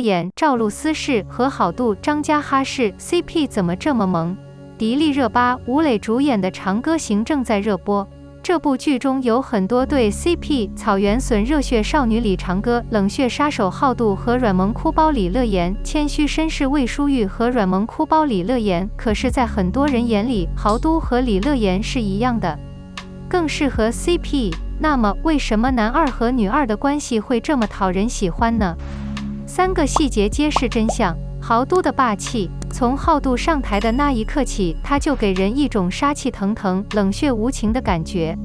演赵露思是和好度张嘉哈是 CP 怎么这么萌？迪丽热巴、吴磊主演的《长歌行》正在热播。这部剧中有很多对 CP， 草原笋热血少女李长歌、冷血杀手好度和软萌哭包李乐言，谦虚绅士魏书玉和软萌哭包李乐言。可是，在很多人眼里，豪都和李乐言是一样的，更适合 CP。那么，为什么男二和女二的关系会这么讨人喜欢呢？3个细节揭示真相。豪都的霸气，从好度上台的那一刻起，他就给人一种杀气腾腾、冷血无情的感觉。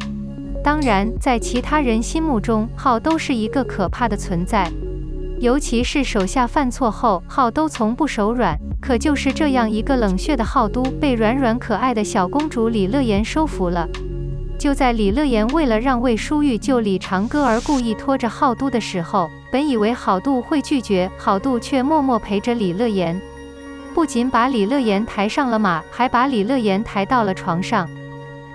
当然，在其他人心目中，浩都是一个可怕的存在，尤其是手下犯错后，浩都从不手软。可就是这样一个冷血的浩都，被软软可爱的小公主李乐言收服了。就在李乐言为了让魏书玉救李长歌而故意拖着浩都的时候，本以为好度会拒绝，好度却默默陪着李乐言，不仅把李乐言抬上了马，还把李乐言抬到了床上。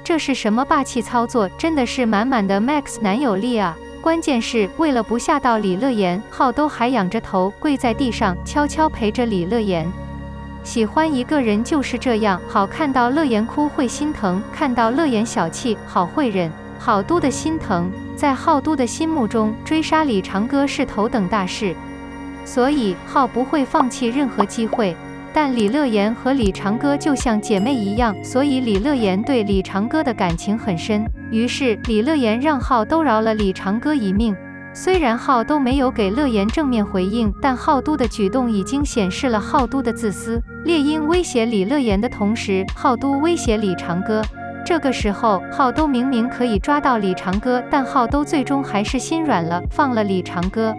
这是什么霸气操作？真的是满满的 Max 男友力啊！关键是为了不吓到李乐言，浩都还仰着头跪在地上，悄悄陪着李乐言。喜欢一个人就是这样，好看到乐言哭会心疼，看到乐言小气好会忍。好都的心疼，在浩都的心目中，追杀李长歌是头等大事，所以浩不会放弃任何机会。但李乐言和李长歌就像姐妹一样，所以李乐言对李长歌的感情很深。于是李乐言让浩都饶了李长歌一命。虽然浩都没有给乐言正面回应，但浩都的举动已经显示了浩都的自私。猎鹰威胁李乐言的同时，浩都威胁李长歌。这个时候，浩都明明可以抓到李长歌，但浩都最终还是心软了，放了李长歌。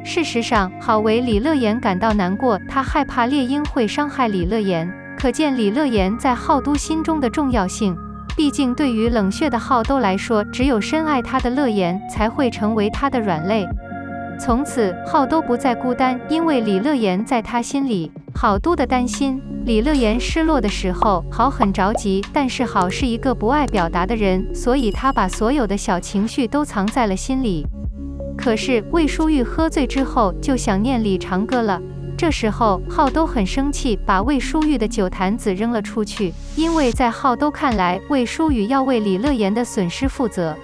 事实上，好为李乐言感到难过，他害怕猎鹰会伤害李乐言，可见李乐言在浩都心中的重要性。毕竟对于冷血的浩都来说，只有深爱他的乐言才会成为他的软肋。从此，浩都不再孤单，因为李乐言在他心里。好都的担心，李乐言失落的时候，好很着急，但是好是一个不爱表达的人，所以他把所有的小情绪都藏在了心里。可是魏书玉喝醉之后就想念李长歌了。这时候浩都很生气，把魏书玉的酒坛子扔了出去，因为在浩都看来，魏书玉要为李乐言的损失负责。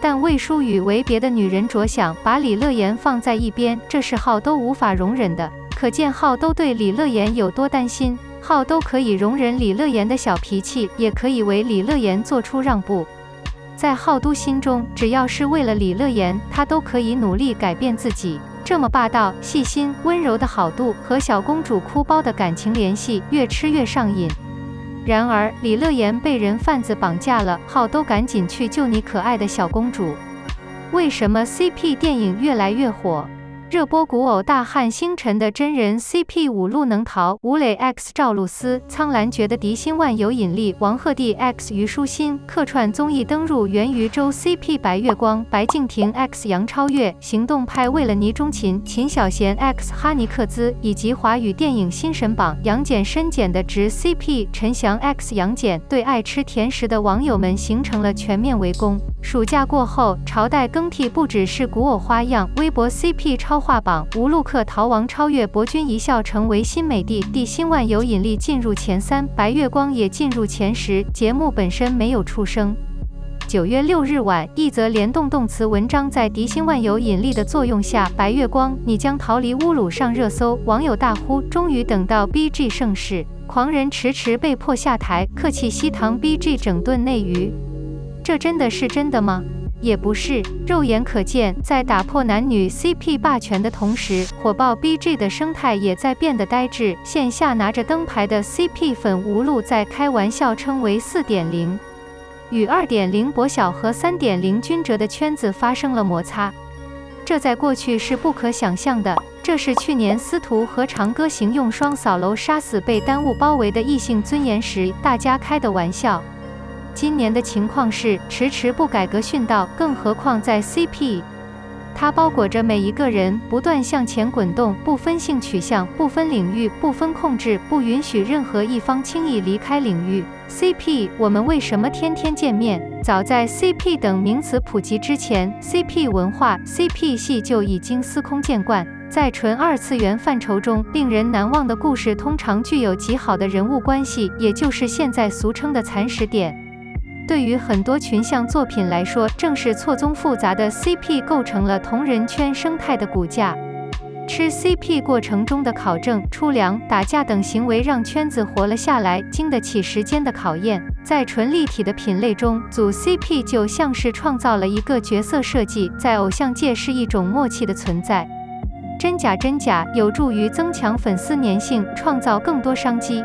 但魏书玉为别的女人着想，把李乐言放在一边，这是浩都无法容忍的。可见浩都对李乐言有多担心。浩都可以容忍李乐言的小脾气，也可以为李乐言做出让步。在浩都心中，只要是为了李乐言，他都可以努力改变自己。这么霸道、细心、温柔的好度和小公主哭包的感情联系越吃越上瘾。然而李乐言被人贩子绑架了，浩都赶紧去救你可爱的小公主。为什么 CP 电影越来越火？热播古偶大汉星辰的真人 CP 五路能逃，吴磊 X 赵露思，苍兰诀的狄新万有引力，王鹤棣 X 虞书欣，客串综艺登入元宇宙 CP 白月光，白敬亭 X 杨超越，行动派为了倪中勤，秦小贤 X 哈尼克兹，以及华语电影新神榜杨戬深戬的直 CP 陈翔 X 杨戬，对爱吃甜食的网友们形成了全面围攻。暑假过后，朝代更替不只是古偶花样，微博 CP 超话榜，无路客逃亡超越博君一笑成为新美帝，狄新万有引力进入前3，白月光也进入前10。节目本身没有出声。9月6日晚，一则联动动词文章在狄新万有引力的作用下，白月光你将逃离乌鲁上热搜，网友大呼终于等到 BG 盛世，狂人迟迟被迫下台，客气西塘 BG 整顿内娱。这真的是真的吗？也不是，肉眼可见，在打破男女 CP 霸权的同时，火爆 BG 的生态也在变得呆滞。线下拿着灯牌的 CP 粉无路在开玩笑称为 4.0， 与 2.0 博小和 3.0 君哲的圈子发生了摩擦，这在过去是不可想象的。这是去年司徒和长歌行用双扫楼杀死被耽误包围的异性尊严时，大家开的玩笑。今年的情况是迟迟不改革殉道，更何况在 CP， 它包裹着每一个人，不断向前滚动，不分性取向，不分领域，不分控制，不允许任何一方轻易离开领域。CP， 我们为什么天天见面？早在 CP 等名词普及之前， CP 文化、CP 系就已经司空见惯。在纯二次元范畴中，令人难忘的故事通常具有极好的人物关系，也就是现在俗称的蚕食点。对于很多群像作品来说，正是错综复杂的 CP 构成了同人圈生态的骨架。吃 CP 过程中的考证、出粮、打架等行为让圈子活了下来，经得起时间的考验。在纯立体的品类中，组 CP 就像是创造了一个角色设计，在偶像界是一种默契的存在。真假有助于增强粉丝粘性，创造更多商机。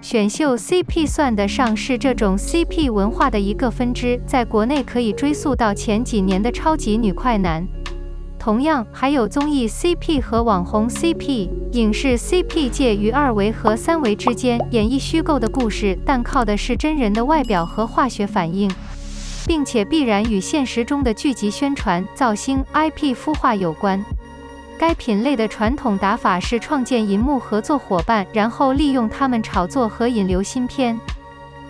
选秀 CP 算得上是这种 CP 文化的一个分支，在国内可以追溯到前几年的超级女快男。同样还有综艺 CP 和网红 CP， 影视 CP 介于2维和3维之间，演绎虚构的故事，但靠的是真人的外表和化学反应，并且必然与现实中的剧集宣传、造星、IP 孵化有关。该品类的传统打法是创建银幕合作伙伴，然后利用他们炒作和引流新片。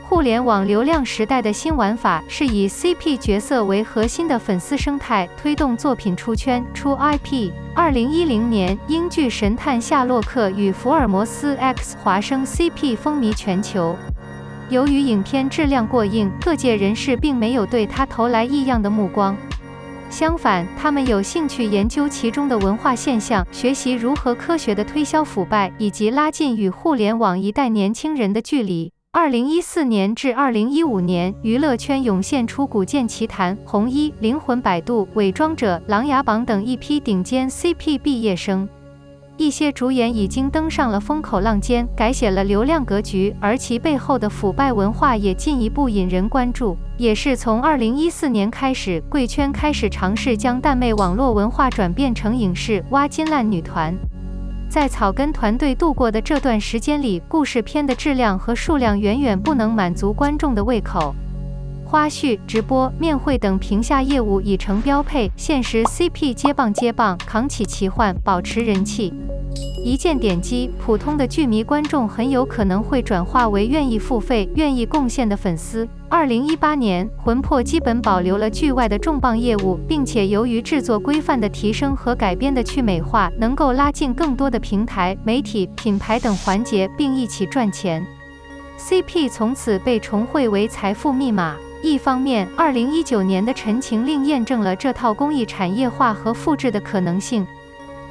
互联网流量时代的新玩法是以 CP 角色为核心的粉丝生态，推动作品出圈、出 IP。2010年，英剧《神探夏洛克》与福尔摩斯 X 华生 CP 风靡全球。由于影片质量过硬，各界人士并没有对他投来异样的目光。相反，他们有兴趣研究其中的文化现象，学习如何科学地推销腐败，以及拉近与互联网一代年轻人的距离。2014年至2015年，娱乐圈涌现出古剑奇谭、红衣、灵魂摆渡、伪装者、琅琊榜等一批顶尖 CP 毕业生。一些主演已经登上了风口浪尖，改写了流量格局，而其背后的腐败文化也进一步引人关注。也是从2014年开始，贵圈开始尝试将耽美网络文化转变成影视，挖金烂女团。在草根团队度过的这段时间里，故事片的质量和数量远远不能满足观众的胃口。花絮、直播、面会等屏下业务已成标配，现实 CP 接棒，扛起奇幻，保持人气。一键点击，普通的剧迷观众很有可能会转化为愿意付费、愿意贡献的粉丝。2018年，魂魄基本保留了剧外的重磅业务，并且由于制作规范的提升和改编的去美化，能够拉近更多的平台、媒体、品牌等环节，并一起赚钱。CP 从此被重绘为财富密码。一方面，2019年的《陈情令》验证了这套工艺产业化和复制的可能性。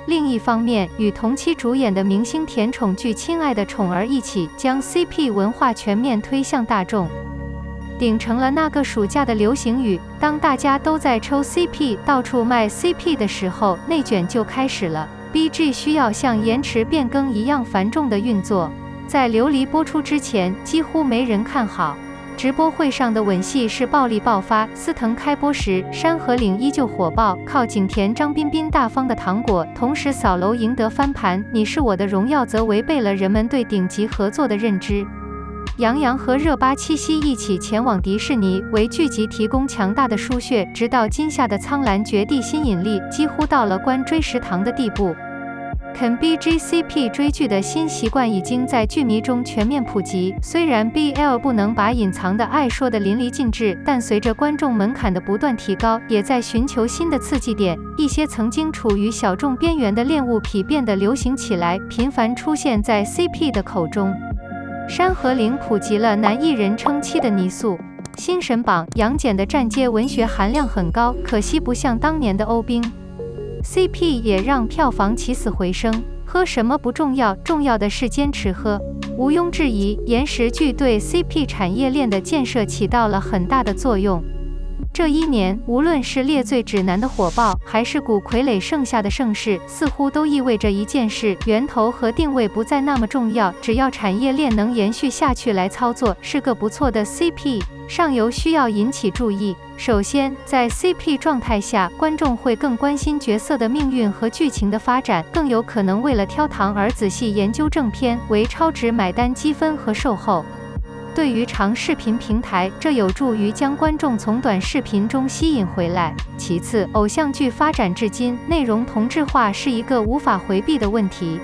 另一方面，与同期主演的明星甜宠剧《亲爱的宠儿》一起，将 CP 文化全面推向大众，顶成了那个暑假的流行语。当大家都在抽 CP、到处卖 CP 的时候，内卷就开始了。BG 需要像延迟变更一样繁重的运作，在琉璃播出之前，几乎没人看好。直播会上的吻戏是暴力爆发，司藤开播时，山河岭依旧火爆，靠景甜、张彬彬大方的糖果，同时扫楼赢得翻盘。你是我的荣耀则违背了人们对顶级合作的认知。杨洋和热巴七夕一起前往迪士尼，为剧集提供强大的输血，直到今夏的苍兰诀地心引力几乎到了关追食堂的地步。啃 BGCP 追剧的新习惯已经在剧迷中全面普及。虽然 BL 不能把隐藏的爱说得淋漓尽致，但随着观众门槛的不断提高，也在寻求新的刺激点。一些曾经处于小众边缘的恋物癖变得流行起来，频繁出现在 CP 的口中。山河令普及了男艺人称妻的泥塑。新神榜杨戬的站街文学含量很高，可惜不像当年的欧兵。CP 也让票房起死回生。喝什么不重要，重要的是坚持喝。毋庸置疑，延时剧对 CP 产业链的建设起到了很大的作用。这一年，无论是猎罪指南的火爆，还是古傀儡盛夏的盛世，似乎都意味着一件事：源头和定位不再那么重要，只要产业链能延续下去来操作，是个不错的 CP。上游需要引起注意。首先，在 CP 状态下，观众会更关心角色的命运和剧情的发展，更有可能为了挑糖而仔细研究正片，为超值买单积分和售后。对于长视频平台，这有助于将观众从短视频中吸引回来。其次，偶像剧发展至今，内容同质化是一个无法回避的问题。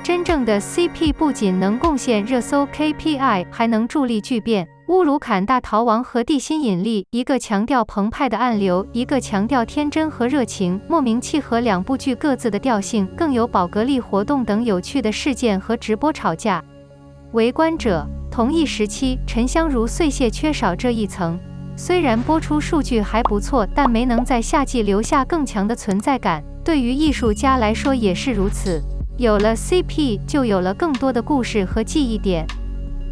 真正的 CP 不仅能贡献热搜 KPI， 还能助力巨变。乌鲁坎大逃亡和地心引力，一个强调澎湃的暗流，一个强调天真和热情，莫名契合两部剧各自的调性，更有宝格丽活动等有趣的事件和直播吵架。围观者，同一时期，沉香如碎屑缺少这一层。虽然播出数据还不错，但没能在夏季留下更强的存在感。对于艺术家来说也是如此。有了 CP， 就有了更多的故事和记忆点。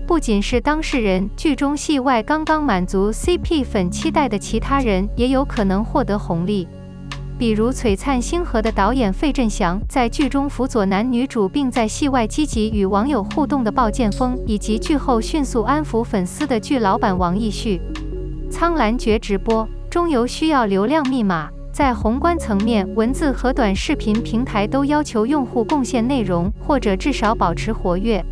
不仅是当事人，剧中戏外刚刚满足 CP 粉期待的其他人，也有可能获得红利。比如《璀璨星河》的导演费振翔，在剧中辅佐男女主，并在戏外积极与网友互动的鲍建锋，以及剧后迅速安抚粉丝的剧老板王奕旭。苍兰诀直播中游需要流量密码。在宏观层面，文字和短视频平台都要求用户贡献内容，或者至少保持活跃。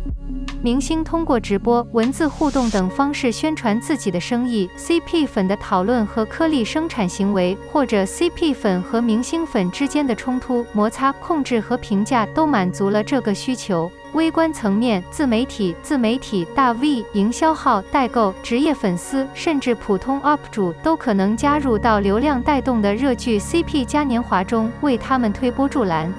明星通过直播、文字互动等方式宣传自己的生意 ，CP 粉的讨论和颗粒生产行为，或者 CP 粉和明星粉之间的冲突、摩擦、控制和评价，都满足了这个需求。微观层面，自媒体、大 V、营销号、代购、职业粉丝，甚至普通 UP 主都可能加入到流量带动的热剧 CP 嘉年华中，为他们推波助澜。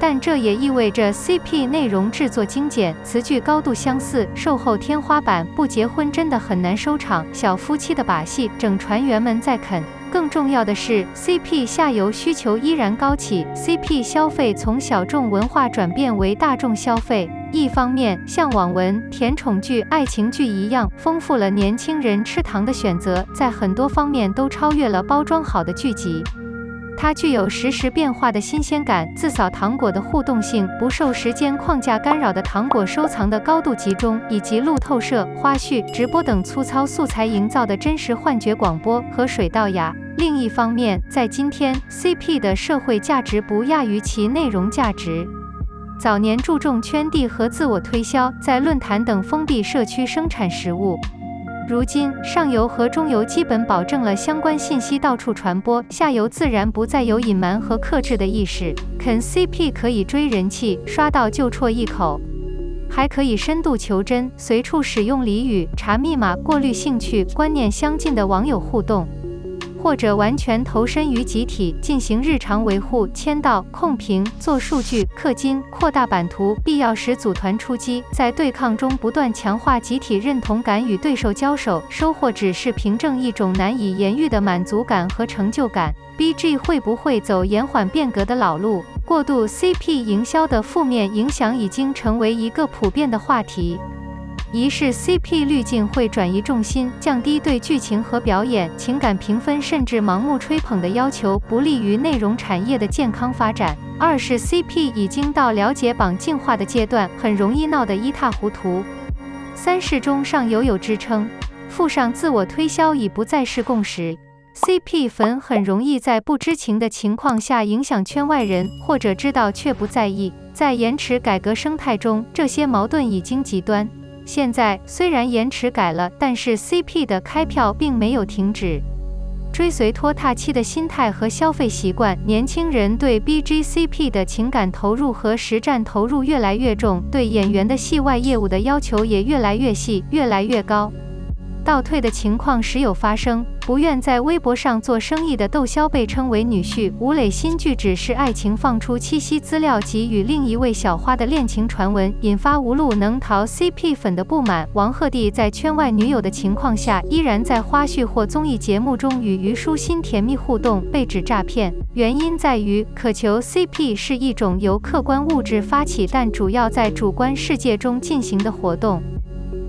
但这也意味着 CP 内容制作精简，词句高度相似，售后天花板，不结婚真的很难收场，小夫妻的把戏，整船员们在啃。更重要的是 ，CP 下游需求依然高企 ，CP 消费从小众文化转变为大众消费。一方面，像网文、甜宠剧、爱情剧一样，丰富了年轻人吃糖的选择，在很多方面都超越了包装好的剧集。它具有实时变化的新鲜感，自扫糖果的互动性，不受时间框架干扰的糖果收藏的高度集中，以及路透社、花絮、直播等粗糙素材营造的真实幻觉广播和水到牙。另一方面，在今天 ，CP 的社会价值不亚于其内容价值。早年注重圈地和自我推销，在论坛等封闭社区生产实物。如今，上游和中游基本保证了相关信息到处传播，下游自然不再有隐瞒和克制的意识。啃 CP 可以追人气，刷到就啜一口，还可以深度求真，随处使用俚语、查密码，过滤兴趣、观念相近的网友互动。或者完全投身于集体，进行日常维护、签到、控评、做数据、氪金、扩大版图，必要时组团出击，在对抗中不断强化集体认同感，与对手交手，收获只是凭证一种难以言喻的满足感和成就感。BG 会不会走延缓变革的老路？过度 CP 营销的负面影响已经成为一个普遍的话题。一是 CP 滤镜会转移重心，降低对剧情和表演、情感评分甚至盲目吹捧的要求，不利于内容产业的健康发展。二是 CP 已经到了解绑进化的阶段，很容易闹得一塌糊涂。三是中上游有支撑，附上自我推销已不再是共识。CP 粉很容易在不知情的情况下影响圈外人，或者知道却不在意。在延迟改革生态中，这些矛盾已经极端。现在虽然延迟改了，但是 CP 的开票并没有停止。追随拖沓期的心态和消费习惯，年轻人对 BGCP 的情感投入和实战投入越来越重，对演员的戏外业务的要求也越来越细，越来越高。倒退的情况时有发生，不愿在微博上做生意的窦骁被称为女婿，吴磊新剧只是爱情放出七夕资料及与另一位小花的恋情传闻，引发无路能逃 CP 粉的不满。王鹤棣在圈外女友的情况下，依然在花絮或综艺节目中与虞书欣甜蜜互动，被指诈骗。原因在于，渴求 CP 是一种由客观物质发起，但主要在主观世界中进行的活动。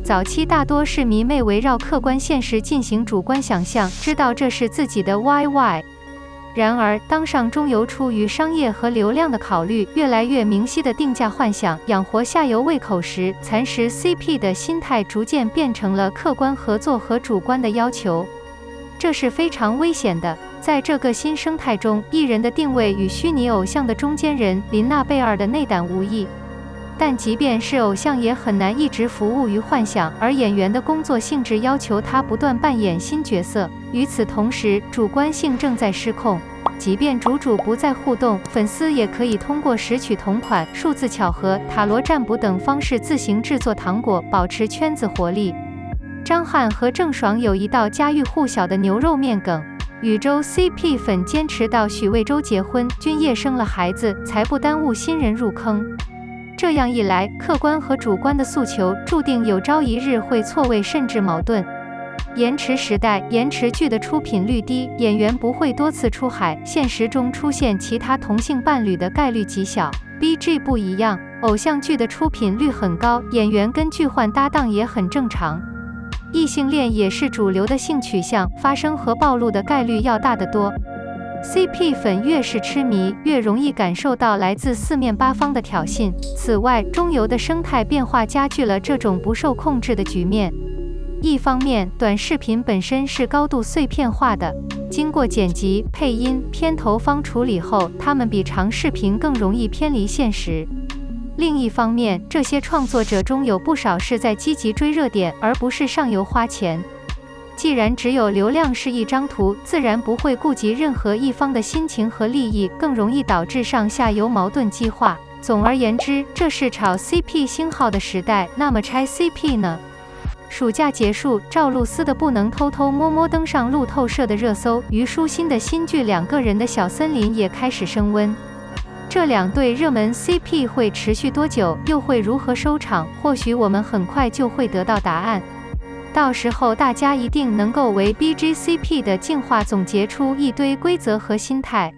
早期大多是迷妹围绕客观现实进行主观想象，知道这是自己的 YY。然而，当上中游出于商业和流量的考虑，越来越明晰的定价幻想，养活下游胃口时，蚕食 CP 的心态逐渐变成了客观合作和主观的要求。这是非常危险的。在这个新生态中，艺人的定位与虚拟偶像的中间人林娜贝尔的内胆无异。但即便是偶像也很难一直服务于幻想，而演员的工作性质要求他不断扮演新角色。与此同时，主观性正在失控。即便主不再互动，粉丝也可以通过拾取同款、数字巧合、塔罗占卜等方式自行制作糖果，保持圈子活力。张翰和郑爽有一道家喻户晓的牛肉面梗。禹州 CP 粉坚持到许魏洲结婚，君夜生了孩子，才不耽误新人入坑。这样一来，客观和主观的诉求注定有朝一日会错位甚至矛盾。延迟时代，延迟剧的出品率低，演员不会多次出海，现实中出现其他同性伴侣的概率极小。BG 不一样，偶像剧的出品率很高，演员跟剧换搭档也很正常。异性恋也是主流的性取向，发生和暴露的概率要大得多。CP 粉越是痴迷，越容易感受到来自四面八方的挑衅。此外，中游的生态变化加剧了这种不受控制的局面。一方面，短视频本身是高度碎片化的，经过剪辑、配音、片头方处理后，它们比长视频更容易偏离现实。另一方面，这些创作者中有不少是在积极追热点，而不是上游花钱。既然只有流量是一张图，自然不会顾及任何一方的心情和利益，更容易导致上下游矛盾激化。总而言之，这是炒 CP 星号的时代，那么拆 CP 呢？暑假结束，赵露思的不能偷偷摸摸登上路透社的热搜，虞书欣的新剧《两个人的小森林》也开始升温。这两对热门 CP 会持续多久，又会如何收场？或许我们很快就会得到答案。到时候大家一定能够为 BG CP 的进化总结出一堆规则和心态。